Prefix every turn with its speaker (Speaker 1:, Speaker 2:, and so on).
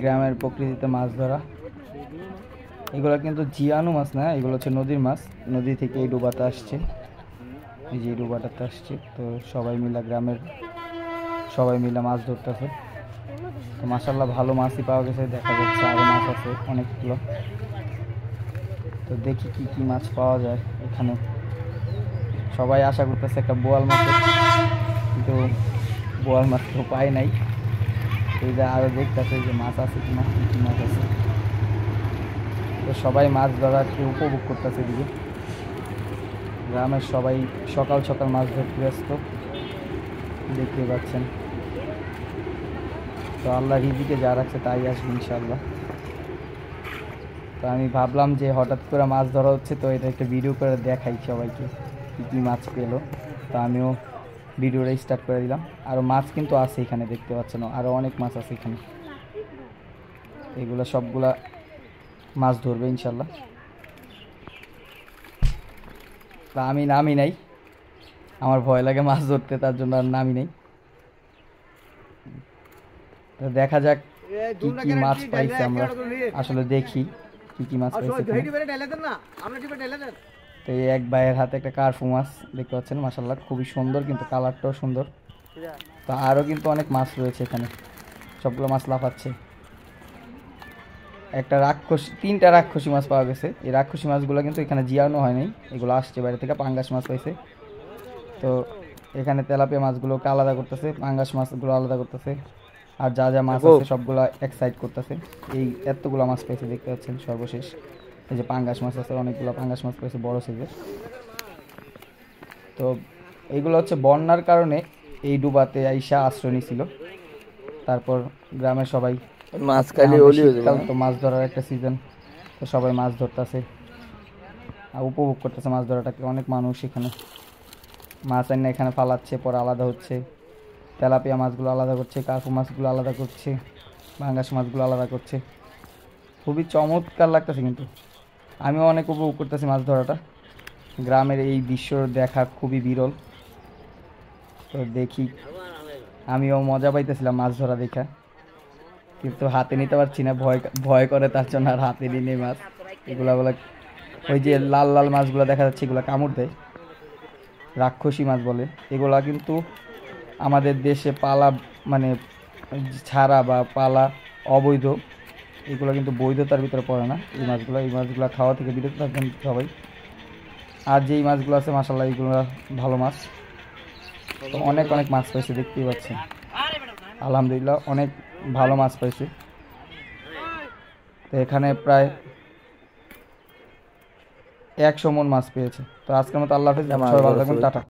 Speaker 1: গ্রামের প্রকৃতিতে মাছ ধরা। এগুলো কিন্তু জিয়ানো মাছ না, এগুলো হচ্ছে নদীর মাছ। নদী থেকে এই ডোবাতে আসছে, এই যে ডোবাটাতে আসছে। তো সবাই মিলে গ্রামের সবাই মিলে মাছ ধরতেছে। তো মাশাল্লাহ ভালো মাছই পাওয়া গেছে, দেখা যাচ্ছে আরও মাছ আছে অনেকগুলো। তো দেখি কি কি মাছ পাওয়া যায় এখানে। সবাই আশা করতেছে একটা বোয়াল মাছের, কিন্তু বোয়াল মাছ তো পাই নাই। এই যে আরও দেখতেছে যে মাছ আছে কিনা, কী কী মাছ আছে। তো সবাই মাছ ধরাকে উপভোগ করতেছে এদিকে। গ্রামের সবাই সকাল সকাল মাছ ধরতে ব্যস্ত, দেখতে পাচ্ছেন। তো আল্লাহ রিজিকে যা রাখছে তাই আসবে ইনশাআল্লাহ। তো আমি ভাবলাম যে হঠাৎ করে মাছ ধরা হচ্ছে, তো এটা একটা ভিডিও করে দেখাই সবাইকে কী কী মাছ পেলো। তো আমিও ভিডিওটা স্টার্ট করে দিলাম। আরও মাছ কিন্তু আছে এখানে, দেখতে পাচ্ছেন আরও অনেক মাছ আছে এখানে। এগুলো সবগুলা মাছ ধরবে ইনশাল্লাহ। তা আমি নামি নাই, আমার ভয় লাগে মাছ ধরতে, তার জন্য আর নামি নাই। তো দেখা যাক কি কি মাছ পাইছে আমরা, আসলে দেখি কি কি মাছ পাইছে। তো এই এক ভাইয়ের হাতে একটা কার্ফু মাছ দেখতে পাচ্ছেন, মাশাল্লাহ খুবই সুন্দর, কিন্তু কালারটাও সুন্দর। তো আরও কিন্তু অনেক মাছ রয়েছে এখানে, সবগুলো মাছ লাফাচ্ছে। একটা রাক্ষস, 3টা রাক্ষসী মাছ পাওয়া গেছে। এই রাক্ষসী মাছগুলো কিন্তু এখানে জিয়ানো হয়নি, এগুলো আসছে বাইরে থেকে। পাঙ্গাস মাছ পাইছে। তো এখানে তেলাপিয়া মাছগুলোকে আলাদা করতেছে, পাঙ্গাস মাছগুলো আলাদা করতেছে, আর যা যা মাছ আছে সবগুলো এক সাইড করতেছে। এই এতগুলো মাছ পাইছে দেখতে পাচ্ছেন। সর্বশেষ এই যে পাঙ্গাস মাছ আছে, অনেকগুলো পাঙ্গাস মাছ পাইছে বড় সাইজের। তো এইগুলো হচ্ছে বন্যার কারণে এই ডুবাতে আইসা আশ্রয় নিছিল। তারপর গ্রামের সবাই মাছ খালি শীতকাল তো মাছ ধরার একটা সিজন, তো সবাই মাছ ধরতেছে আর উপভোগ করতেছে মাছ ধরাটাকে। অনেক মানুষ এখানে মাছ এনে এখানে ফালাচ্ছে, পরে আলাদা হচ্ছে। তেলাপিয়া মাছগুলো আলাদা করছে, কার্পু মাছগুলো আলাদা করছে, পাঙ্গাস মাছগুলো আলাদা করছে। খুবই চমৎকার লাগতেছে, কিন্তু আমিও অনেক উপভোগ করতেছি মাছ ধরাটা। গ্রামের এই দৃশ্য দেখা খুবই বিরল। তো দেখি, আমিও মজা পাইতেছিলাম মাছ ধরা দেখা, কিন্তু হাতে নিতে পারছি না, ভয় ভয় করে, তার জন্য আর হাতে নিয়ে নেই মাছ। এগুলা বলে ওই যে লাল লাল মাছগুলো দেখা যাচ্ছে, এগুলো কামড় দেয়, রাক্ষসী মাছ বলে। এগুলা কিন্তু আমাদের দেশে পালা মানে ছাড়া বা পালা অবৈধ, এগুলো কিন্তু বৈধতার ভিতরে পড়ে না। এই মাছগুলো খাওয়া থেকে বিরত থাকবেন সবাই। আর যেই মাছগুলো আছে মাশাআল্লাহ এইগুলো ভালো মাছ। তো অনেক অনেক মাছ পাইছে, দেখতেই পাচ্ছেন। আলহামদুলিল্লাহ অনেক ভালো মাছ পাইছে। তো এখানে প্রায় 100 মণ মাছ পেয়েছে। তো আজকের মতো আল্লাহ হাফেজ, সবাই ভালো থাকবেন, টাটা।